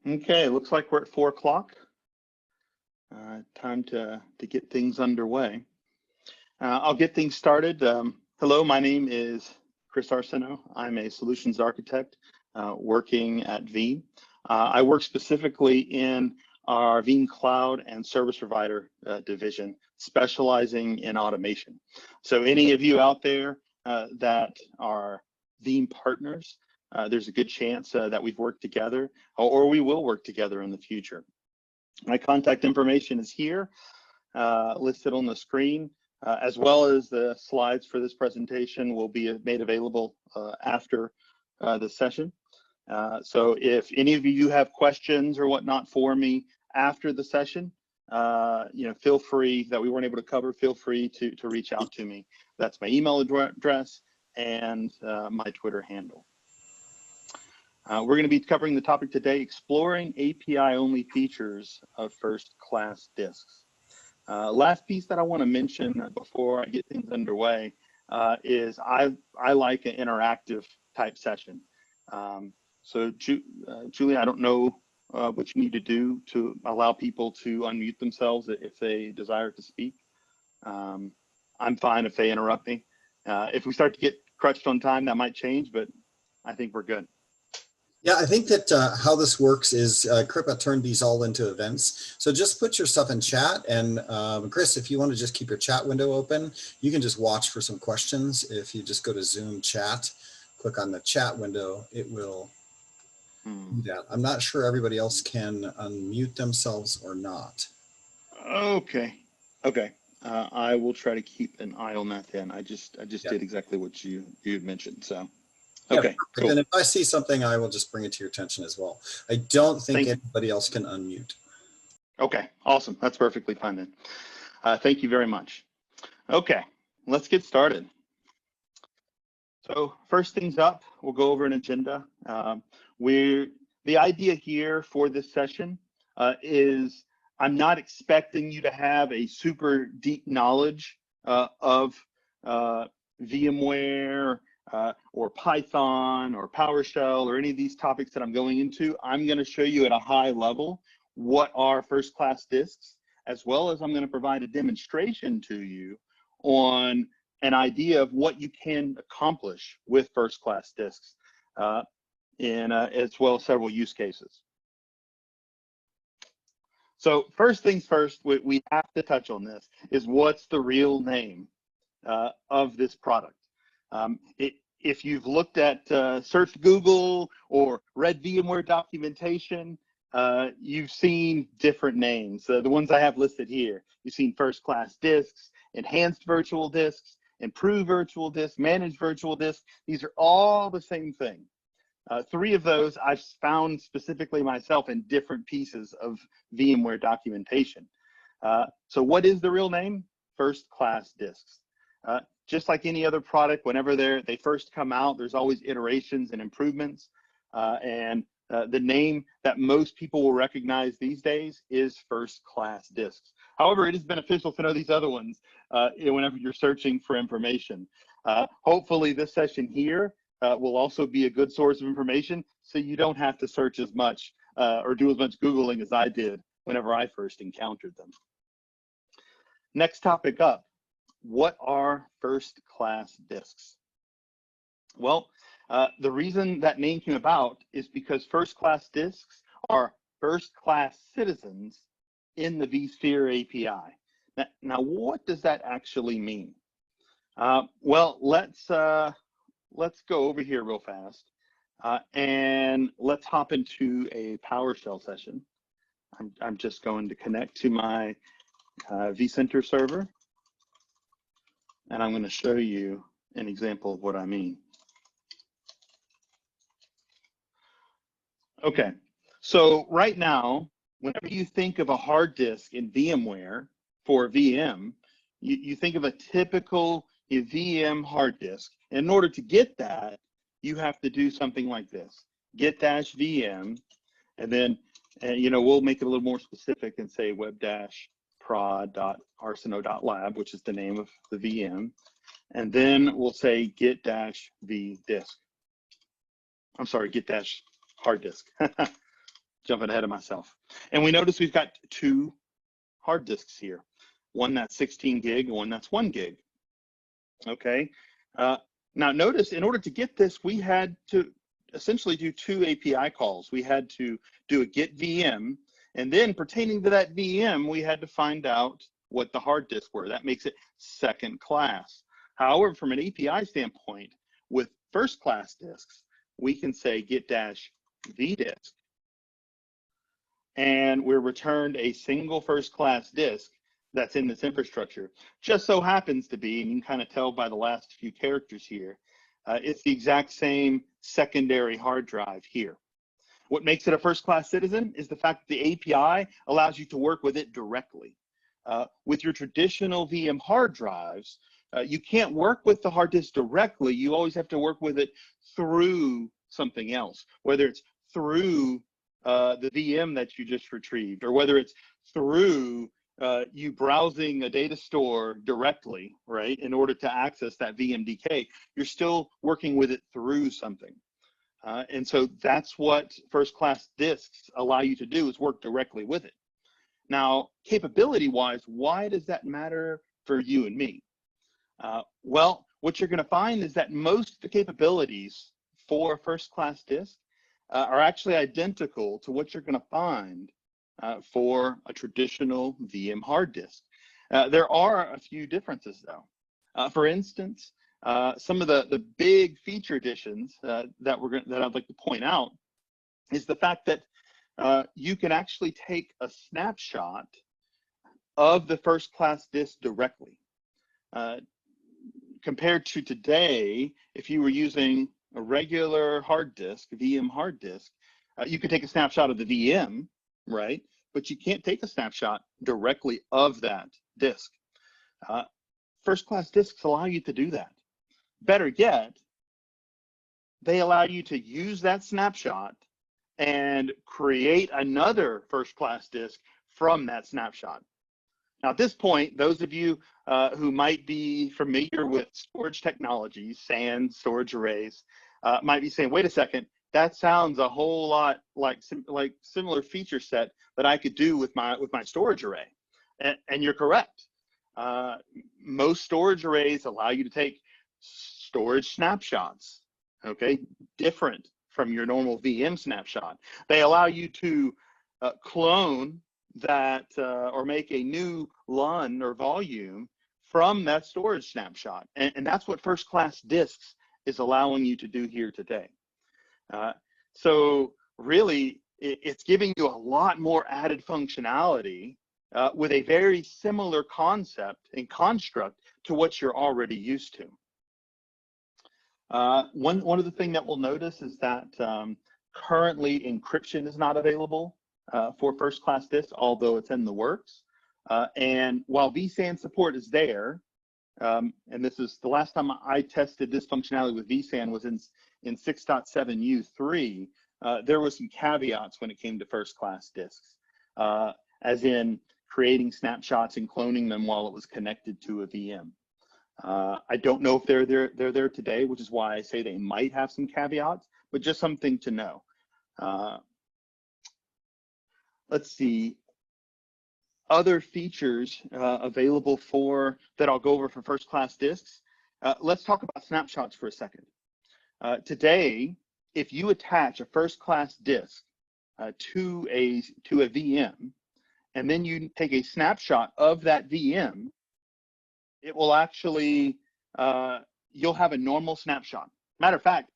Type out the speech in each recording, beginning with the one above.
Okay, looks like we're at 4 o'clock. Time to get things underway. I'll get things started. Hello, my name is Chris Arceneaux. I'm a solutions architect working at Veeam. I work specifically in our Veeam Cloud and Service Provider division, specializing in automation. So any of you out there that are Veeam partners, there's a good chance that we've worked together or we will work together in the future. My contact information is here, listed on the screen, as well as the slides for this presentation will be made available after the session. So if any of you have questions or whatnot for me after the session, feel free, that we weren't able to cover, feel free to reach out to me. That's my email address and my Twitter handle. We're going to be covering the topic today, exploring API-only features of first-class disks. Last piece that I want to mention before I get things underway is I like an interactive type session. So Julie, I don't know what you need to do to allow people to unmute themselves if they desire to speak. I'm fine if they interrupt me. If we start to get crunched on time, that might change, but I think we're good. Yeah, I think that how this works is Kripa turned these all into events. So just put your stuff in chat, and Chris, if you want to just keep your chat window open, you can just watch for some questions. If you just go to Zoom chat, click on the chat window, it will do that. I'm not sure everybody else can unmute themselves or not. Okay. I will try to keep an eye on that then. I just did exactly what you had mentioned. So. Okay, yeah, cool. And if I see something, I will just bring it to your attention as well. I don't think anybody else can unmute. Okay, awesome. That's perfectly fine then. Thank you very much. Okay, let's get started. So first things up, we'll go over an agenda. The idea here for this session is I'm not expecting you to have a super deep knowledge of VMware, or Python or PowerShell or any of these topics that I'm going into. I'm going to show you at a high level what are first-class disks, as well as I'm going to provide a demonstration to you on an idea of what you can accomplish with first-class disks as well as several use cases. So first things first, we have to touch on this, is what's the real name of this product. If you've looked at searched Google or read VMware documentation, you've seen different names. The ones I have listed here, you've seen first-class disks, enhanced virtual disks, improved virtual disks, managed virtual disks. These are all the same thing. 3 of those I've found specifically myself in different pieces of VMware documentation. So what is the real name? First-class disks. Just like any other product, whenever they first come out, there's always iterations and improvements. The name that most people will recognize these days is first-class disks. However, it is beneficial to know these other ones whenever you're searching for information. Hopefully this session here will also be a good source of information, so you don't have to search as much or do as much Googling as I did whenever I first encountered them. Next topic up. What are first-class disks? Well, the reason that name came about is because first-class disks are first-class citizens in the vSphere API. Now, what does that actually mean? Well, let's go over here real fast, and let's hop into a PowerShell session. I'm just going to connect to my vCenter server. And I'm going to show you an example of what I mean. Okay, so right now, whenever you think of a hard disk in VMware for VM, you think of a typical VM hard disk. And in order to get that, you have to do something like this: get-vm, and then we'll make it a little more specific and say web-prod.arceneaux.lab, which is the name of the VM, and then we'll say get-v disk. I'm sorry, get-hard disk. jumping ahead of myself. And we notice we've got two hard disks here, one that's 16 gig and one that's 1 gig. Okay. Now notice, in order to get this, we had to essentially do two API calls. We had to do a get VM, and then pertaining to that VM, we had to find out what the hard disks were. That makes it second class. However, from an API standpoint, with first class disks, we can say get-vdisk, and we're returned a single first class disk that's in this infrastructure. Just so happens to be, and you can kind of tell by the last few characters here, it's the exact same secondary hard drive here. What makes it a first class citizen is the fact that the API allows you to work with it directly. With your traditional VM hard drives, you can't work with the hard disk directly. You always have to work with it through something else, whether it's through the VM that you just retrieved, or whether it's through you browsing a data store directly, right, in order to access that VMDK. You're still working with it through something. And so that's what first class disks allow you to do, is work directly with it. Now, capability wise, why does that matter for you and me? Well, what you're going to find is that most of the capabilities for a first class disk are actually identical to what you're going to find for a traditional VM hard disk. There are a few differences though. For instance, some of the big feature additions that I'd like to point out is the fact that you can actually take a snapshot of the first class disk directly. Compared to today, if you were using a regular hard disk, VM hard disk, you could take a snapshot of the VM, right? But you can't take a snapshot directly of that disk. First class disks allow you to do that. Better yet, they allow you to use that snapshot and create another first class disk from that snapshot. Now, at this point, those of you who might be familiar with storage technologies, SAN, storage arrays, might be saying, wait a second, that sounds a whole lot like similar feature set that I could do with my storage array. And you're correct. Most storage arrays allow you to take storage snapshots, okay, different from your normal VM snapshot. They allow you to clone that or make a new LUN or volume from that storage snapshot. And that's what first class disks is allowing you to do here today. So really, it's giving you a lot more added functionality with a very similar concept and construct to what you're already used to. One of the things that we'll notice is that currently encryption is not available for first class disks, although it's in the works. And while vSAN support is there, and this is the last time I tested this functionality with vSAN was in 6.7U3, there were some caveats when it came to first class disks, as in creating snapshots and cloning them while it was connected to a VM. I don't know if they're there today, which is why I say they might have some caveats, but just something to know. Let's see, other features available that I'll go over for first class disks. Let's talk about snapshots for a second. Today, if you attach a first class disk to a VM, and then you take a snapshot of that VM, it will actually, you'll have a normal snapshot. Matter of fact,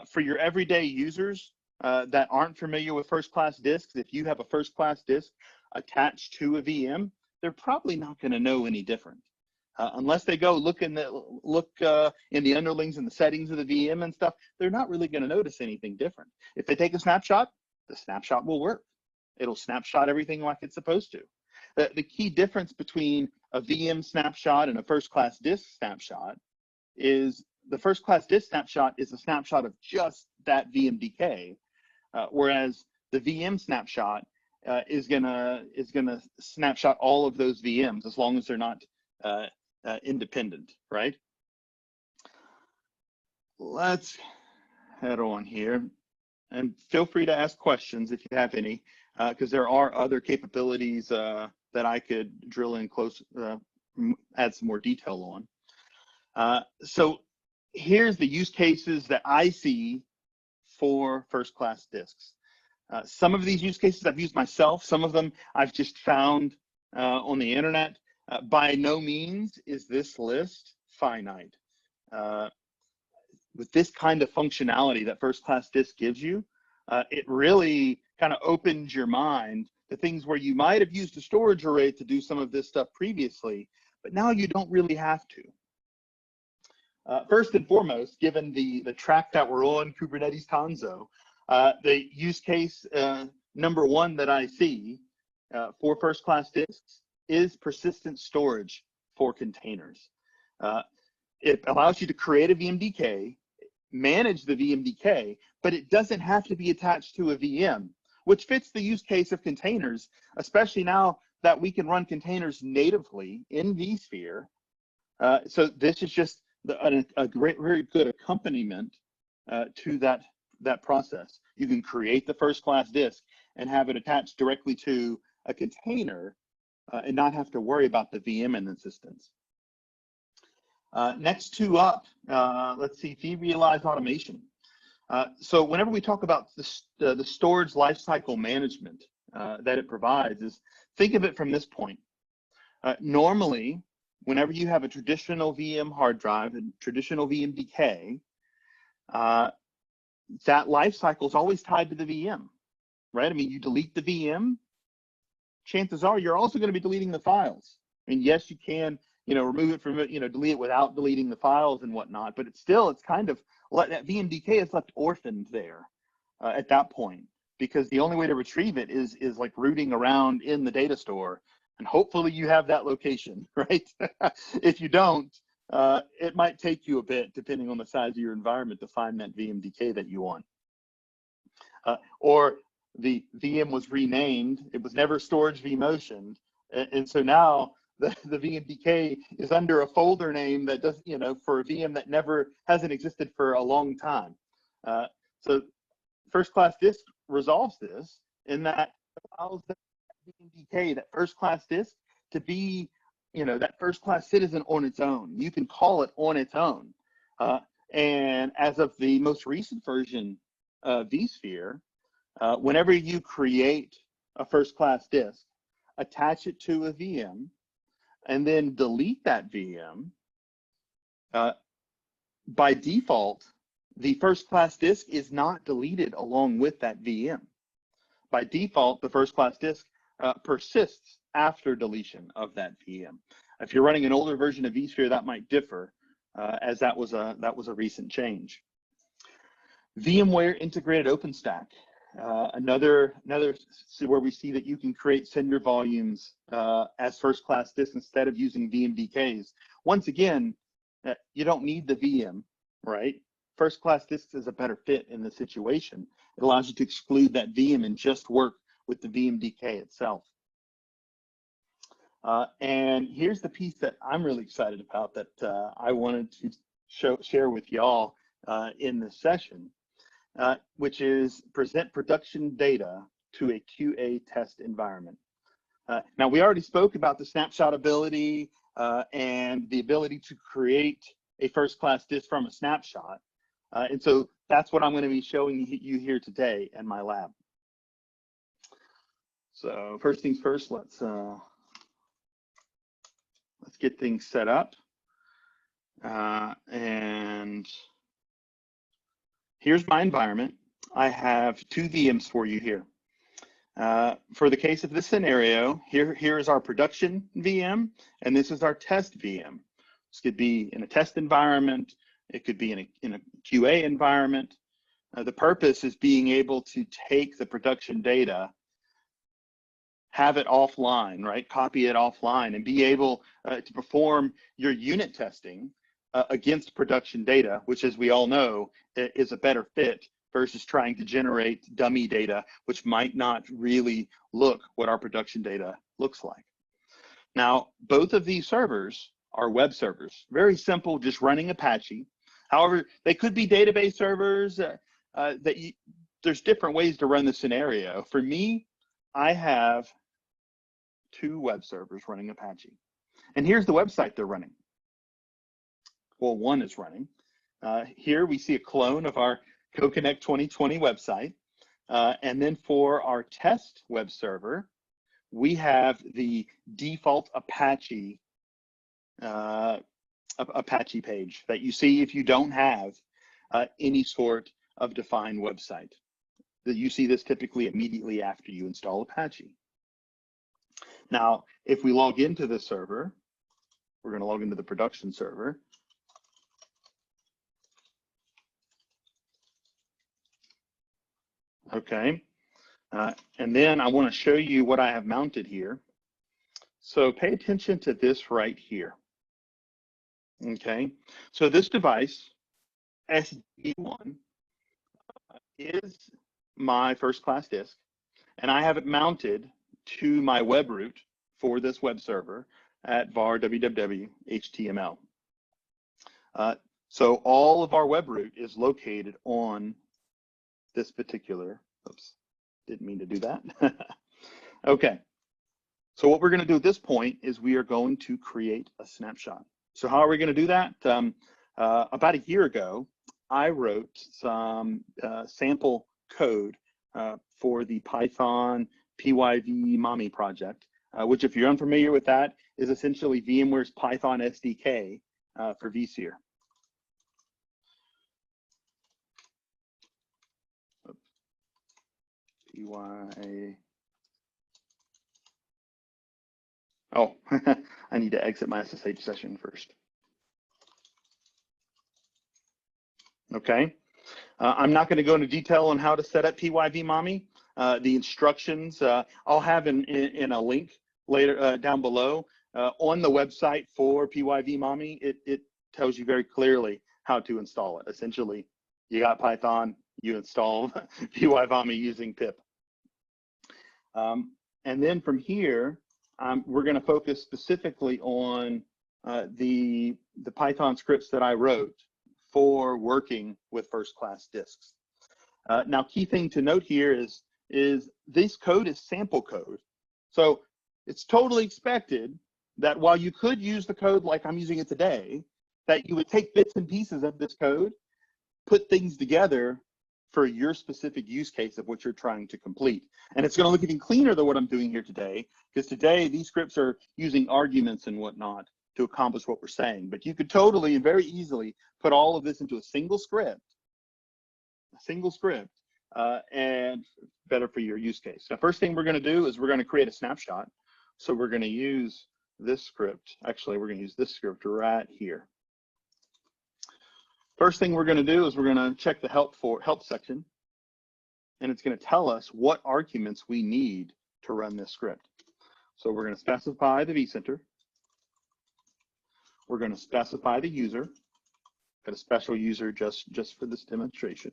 for your everyday users that aren't familiar with first class disks, if you have a first class disk attached to a VM, they're probably not going to know any different. Unless they go look in the underlings and the settings of the VM and stuff, they're not really going to notice anything different. If they take a snapshot, the snapshot will work. It'll snapshot everything like it's supposed to. The key difference between a VM snapshot and a first class disk snapshot is the first class disk snapshot is a snapshot of just that VMDK, whereas the VM snapshot is gonna snapshot all of those VMs as long as they're not independent, right? Let's head on here. and feel free to ask questions if you have any, because there are other capabilities that I could drill in close, add some more detail on. So here's the use cases that I see for first-class disks. Some of these use cases I've used myself. Some of them I've just found on the internet. By no means is this list finite. With this kind of functionality that first-class disk gives you, it really kind of opens your mind to things where you might have used a storage array to do some of this stuff previously, but now you don't really have to. First and foremost, given the track that we're on, Kubernetes Conzo, the use case number one that I see for first-class disks is persistent storage for containers. It allows you to create a VMDK, manage the VMDK, but it doesn't have to be attached to a VM, which fits the use case of containers, especially now that we can run containers natively in vSphere. So this is just a great, very good accompaniment to that process. You can create the first-class disk and have it attached directly to a container and not have to worry about the VM instance. Next two up, let's see, vRealize automation. So whenever we talk about the storage lifecycle management that it provides, is think of it from this point. Normally, whenever you have a traditional VM hard drive and traditional VMDK, that lifecycle is always tied to the VM, right? I mean, you delete the VM, chances are you're also going to be deleting the files. I mean, yes, you can, remove it from it, delete it without deleting the files and whatnot, but it's kind of, that VMDK is left orphaned there at that point, because the only way to retrieve it is like rooting around in the data store, and hopefully you have that location, right? If you don't, it might take you a bit, depending on the size of your environment, to find that VMDK that you want. Or the VM was renamed, it was never storage vMotion, and so now the VMDK is under a folder name that does, for a VM that hasn't existed for a long time. So first-class disk resolves this in that it allows the VMDK, that first-class disk, to be, that first-class citizen on its own. You can call it on its own. And as of the most recent version of vSphere, whenever you create a first-class disk, attach it to a VM, and then delete that VM, by default, the first-class disk is not deleted along with that VM. By default, the first-class disk persists after deletion of that VM. If you're running an older version of vSphere, that might differ, as that was a recent change. VMware integrated OpenStack, another where we see that you can create sender volumes as first-class disks instead of using VMDKs. Once again, you don't need the VM, right? First-class disks is a better fit in the situation. It allows you to exclude that VM and just work with the VMDK itself. And here's the piece that I'm really excited about that I wanted to share with y'all in this session, which is present production data to a QA test environment. Now, we already spoke about the snapshot ability and the ability to create a first-class disk from a snapshot. And so that's what I'm going to be showing you here today in my lab. So first things first, let's get things set up. And here's my environment. I have two VMs for you here. For the case of this scenario, here is our production VM, and this is our test VM. This could be in a test environment. It could be in a QA environment. The purpose is being able to take the production data, have it offline, right? Copy it offline and be able to perform your unit testing against production data, which, as we all know, is a better fit versus trying to generate dummy data, which might not really look what our production data looks like. Now, both of these servers are web servers, very simple, just running Apache. However, they could be database servers that there's different ways to run the scenario. For me, I have 2 web servers running Apache. And here's the website they're running. Well, one is running. Here we see a clone of our CodeConnect 2020 website. And then for our test web server, we have the default Apache page that you see if you don't have any sort of defined website. You see this typically immediately after you install Apache. Now, if we log into the server, we're going to log into the production server. Okay, and then I want to show you what I have mounted here. So pay attention to this right here. Okay, so this device, SD1, is my first class disk, and I have it mounted to my web root for this web server at var www html. So all of our web root is located on this particular, oops, didn't mean to do that. Okay, so what we're going to do at this point is we are going to create a snapshot. So how are we going to do that? About a year ago, I wrote some sample code for the Python pyvmomi project, which, if you're unfamiliar with that, is essentially VMware's Python SDK for vSphere. Oh, I need to exit my SSH session first. Okay, I'm not going to go into detail on how to set up pyvmomi. The instructions I'll have in a link later down below on the website for pyvmomi. It tells you very clearly how to install it. Essentially, you got Python, you install pyvmomi using pip. And then from here, we're going to focus specifically on the Python scripts that I wrote for working with first-class disks. Now, key thing to note here is this code is sample code. So it's totally expected that while you could use the code like I'm using it today, that you would take bits and pieces of this code, put things together for your specific use case of what you're trying to complete. And it's going to look even cleaner than what I'm doing here today, because today these scripts are using arguments and whatnot to accomplish what we're saying. But you could totally and very easily put all of this into a single script, and better for your use case. Now, first thing we're going to do is we're going to create a snapshot. So we're going to use this script. Actually, we're going to use this script right here. First thing we're going to do is we're going to check the help section, and it's going to tell us what arguments we need to run this script. So we're going to specify the vCenter. We're going to specify the user. Got a special user just for this demonstration.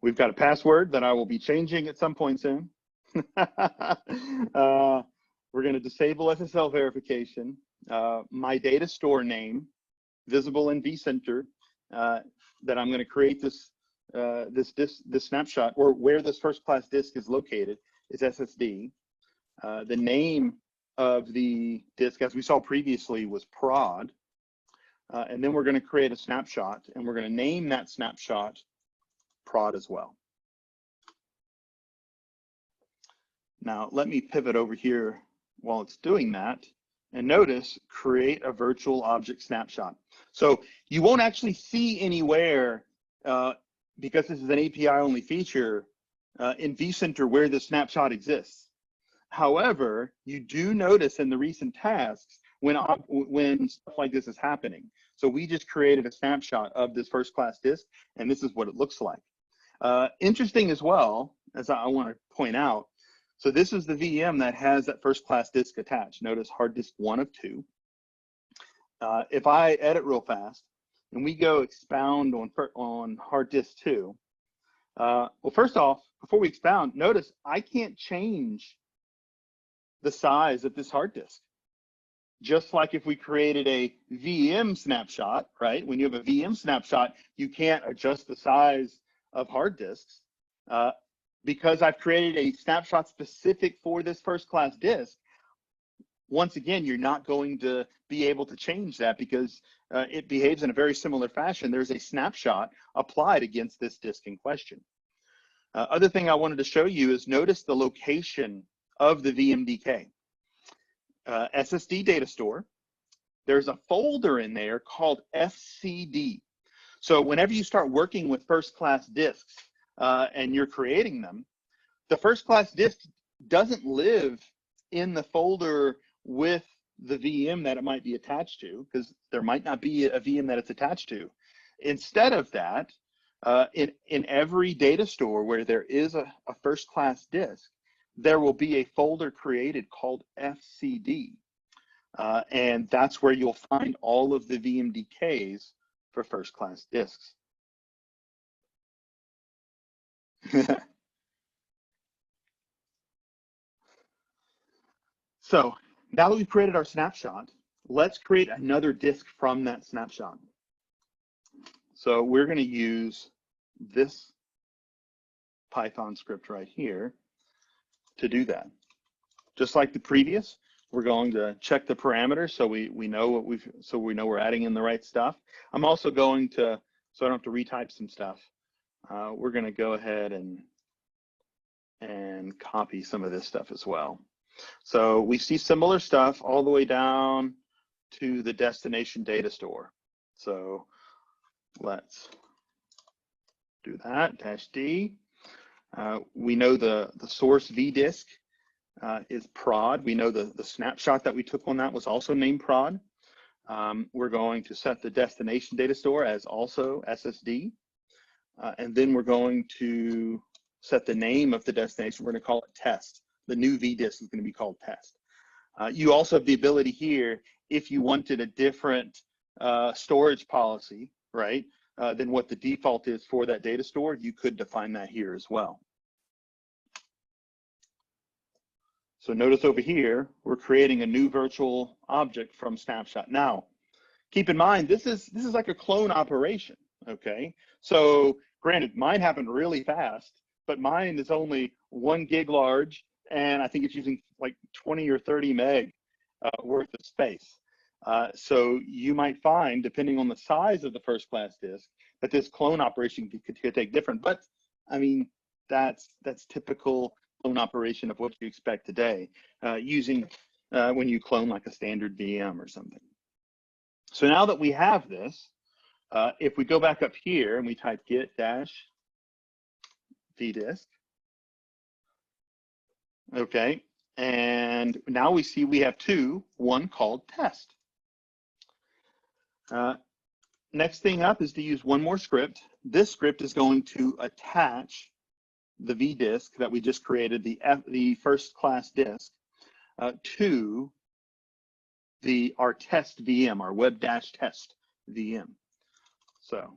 We've got a password that I will be changing at some point soon. We're going to disable SSL verification. My data store name, visible in vCenter, that I'm going to create this snapshot, or where this first class disk is located, is SSD. The name of the disk, as we saw previously, was prod. And then we're going to create a snapshot, and we're going to name that snapshot prod as well. Now, let me pivot over here while it's doing that, and notice create a virtual object snapshot. So you won't actually see anywhere, because this is an API only feature, in vCenter where the snapshot exists. However, you do notice in the recent tasks when stuff like this is happening. So we just created a snapshot of this first class disk, and this is what it looks like. Interesting as well, as I want to point out, so this is the VM that has that first class disk attached. Notice hard disk 1 of 2. If I edit real fast and we go expound on hard disk 2, well, first off, before we expound, notice I can't change the size of this hard disk. Just like if we created a VM snapshot, right? When you have a VM snapshot, you can't adjust the size of hard disks. because I've created a snapshot specific for this first class disk, once again, you're not going to be able to change that because it behaves in a very similar fashion. There's a snapshot applied against this disk in question. Other thing I wanted to show you is notice the location of the VMDK. SSD data store, there's a folder in there called FCD. So whenever you start working with first class disks and you're creating them, the first class disk doesn't live in the folder with the VM that it might be attached to, because there might not be a VM that it's attached to. Instead of that, in every data store where there is a first class disk, there will be a folder created called FCD. And that's where you'll find all of the VMDKs for first class disks. So now that we've created our snapshot, let's create another disk from that snapshot. So we're going to use this Python script right here to do that. Just like the previous, we're going to check the parameters so we know what we're adding in the right stuff. I'm also going to, so I don't have to retype some stuff. We're going to go ahead and copy some of this stuff as well. So we see similar stuff all the way down to the destination data store. So let's do that, -D. We know the source vdisk is prod. We know the snapshot that we took on that was also named prod. We're going to set the destination data store as also SSD. And then we're going to set the name of the destination. We're going to call it test. The new vdisk is going to be called test. You also have the ability here, if you wanted a different storage policy, right, than what the default is for that data store, you could define that here as well. So notice over here, we're creating a new virtual object from snapshot. Now, keep in mind, this is like a clone operation, okay? So granted, mine happened really fast, but mine is only 1 gig large, and I think it's using like 20 or 30 meg worth of space. So you might find, depending on the size of the first class disk, that this clone operation could take different. But I mean, that's typical clone operation of what you expect today, using when you clone like a standard VM or something. So now that we have this, if we go back up here and we type git-vdisk, okay, and now we see we have two, one called test. Next thing up is to use one more script. This script is going to attach the vdisk that we just created, the first class disk, to our test VM, our web-test VM. So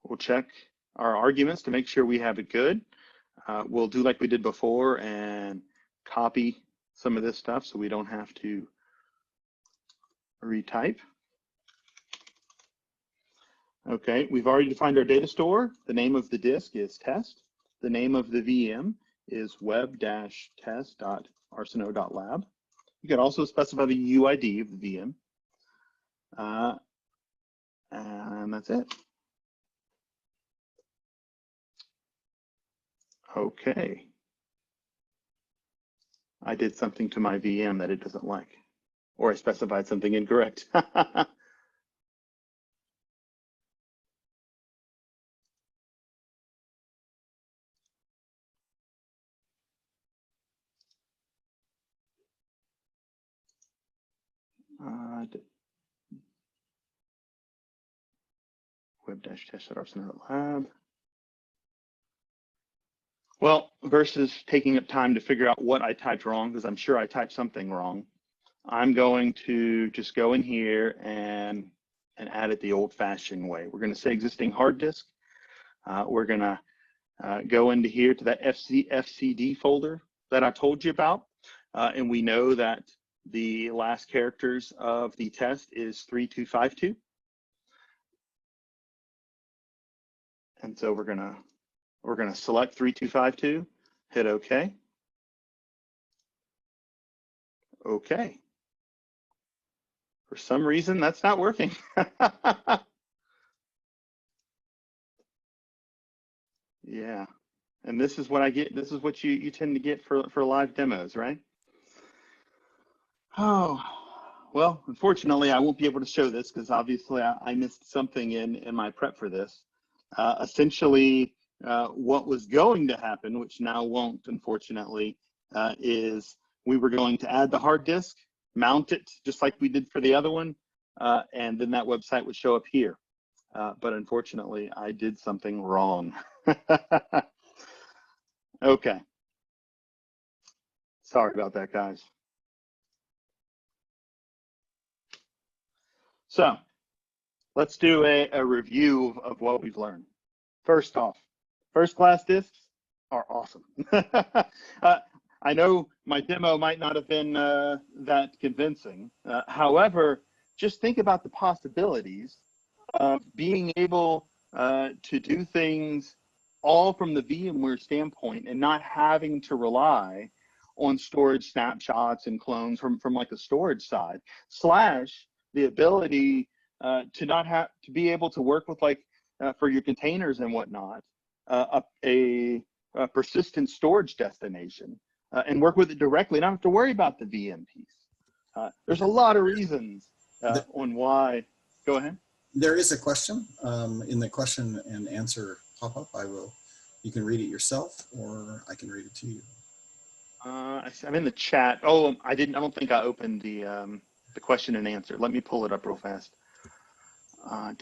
we'll check our arguments to make sure we have it good. We'll do like we did before and copy some of this stuff so we don't have to retype. Okay, we've already defined our data store. The name of the disk is test. The name of the VM is web-test.arceneaux.lab. You can also specify the UID of the VM. And that's it. Okay. I did something to my VM that it doesn't like, or I specified something incorrect. web-test.arceneaux.lab. Well, versus taking up time to figure out what I typed wrong, because I'm sure I typed something wrong, I'm going to just go in here and add it the old-fashioned way. We're going to say existing hard disk. We're going to go into here to that FCD folder that I told you about, and we know that the last characters of the test is 3252. And so we're going to We're going to select 3252, hit OK. OK. For some reason, that's not working. Yeah. And this is what I get. This is what you tend to get for live demos, right? Oh, well, unfortunately, I won't be able to show this because obviously I missed something in my prep for this. Essentially, what was going to happen, which now won't, unfortunately, is we were going to add the hard disk, mount it just like we did for the other one, and then that website would show up here. But unfortunately, I did something wrong. Okay. Sorry about that, guys. So let's do a review of what we've learned. First off, first-class disks are awesome. I know my demo might not have been that convincing. However, just think about the possibilities of being able to do things all from the VMware standpoint and not having to rely on storage snapshots and clones from like a storage side, slash the ability to not have to be able to work with like for your containers and whatnot, a persistent storage destination and work with it directly. Not have to worry about the VM piece. There's a lot of reasons on why. Go ahead. There is a question in the question and answer pop-up. You can read it yourself or I can read it to you. I'm in the chat. Oh, I don't think I opened the question and answer. Let me pull it up real fast. I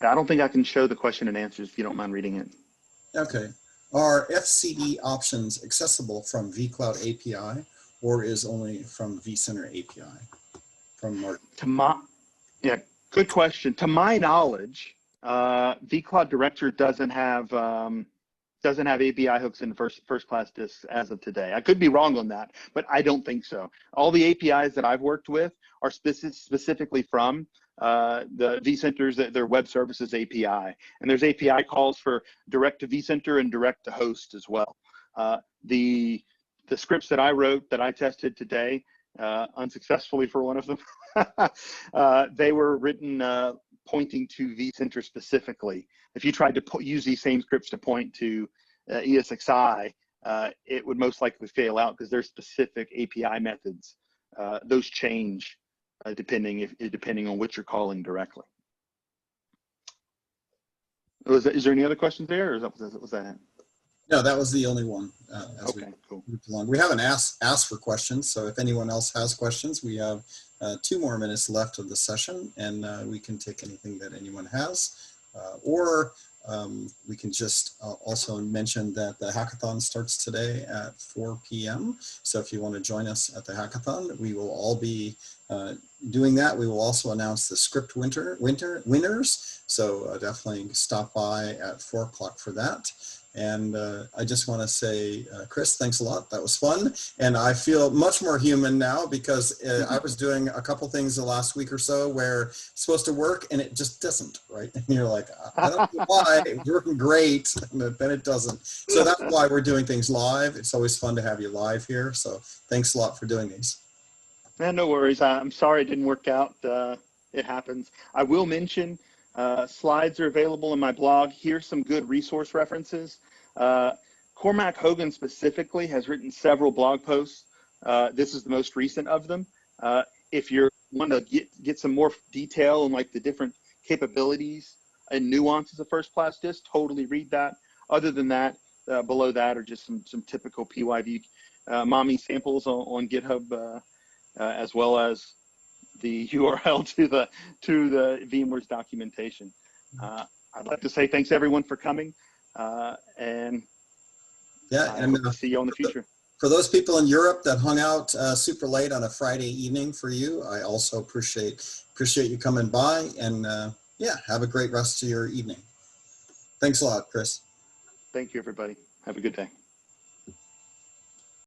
don't think I can show the question and answers if you don't mind reading it. Okay. Are FCD options accessible from vCloud API or is only from vCenter API? From Mark. Yeah, good question. To my knowledge, vCloud Director doesn't have API hooks in first class disks as of today. I could be wrong on that, but I don't think so. All the APIs that I've worked with are specifically from the vCenter's, their web services API. And there's API calls for direct to vCenter and direct to host as well. The scripts that I wrote that I tested today, unsuccessfully for one of them, they were written pointing to vCenter specifically. If you tried to use these same scripts to point to ESXi, it would most likely fail out because there's specific API methods. Those change depending on what you're calling directly. Is there any other questions there, or was that it? No, that was the only one. Okay, cool. We haven't asked for questions, so if anyone else has questions, we have 2 more minutes left of the session, and we can take anything that anyone has, or we can just also mention that the hackathon starts today at 4 p.m. So if you want to join us at the hackathon, we will all be doing that. We will also announce the script winners. So definitely stop by at 4 o'clock for that. And I just want to say, Chris, thanks a lot. That was fun. And I feel much more human now because I was doing a couple things the last week or so where it's supposed to work and it just doesn't, right? And you're like, I don't know why. It's working great, but then it doesn't. So that's why we're doing things live. It's always fun to have you live here. So thanks a lot for doing these. Man, no worries. I'm sorry it didn't work out. It happens. I will mention slides are available in my blog. Here's some good resource references. Cormac Hogan specifically has written several blog posts. This is the most recent of them. If you want to get some more detail on like the different capabilities and nuances of first class disk, totally read that. Other than that, below that are just some typical pyvmomi samples on GitHub, as well as the URL to the VMware's documentation. I'd like to say thanks everyone for coming, and yeah, I hope to see you in the future. For those people in Europe that hung out super late on a Friday evening for you, I also appreciate you coming by, and yeah, have a great rest of your evening. Thanks a lot, Chris. Thank you, everybody. Have a good day.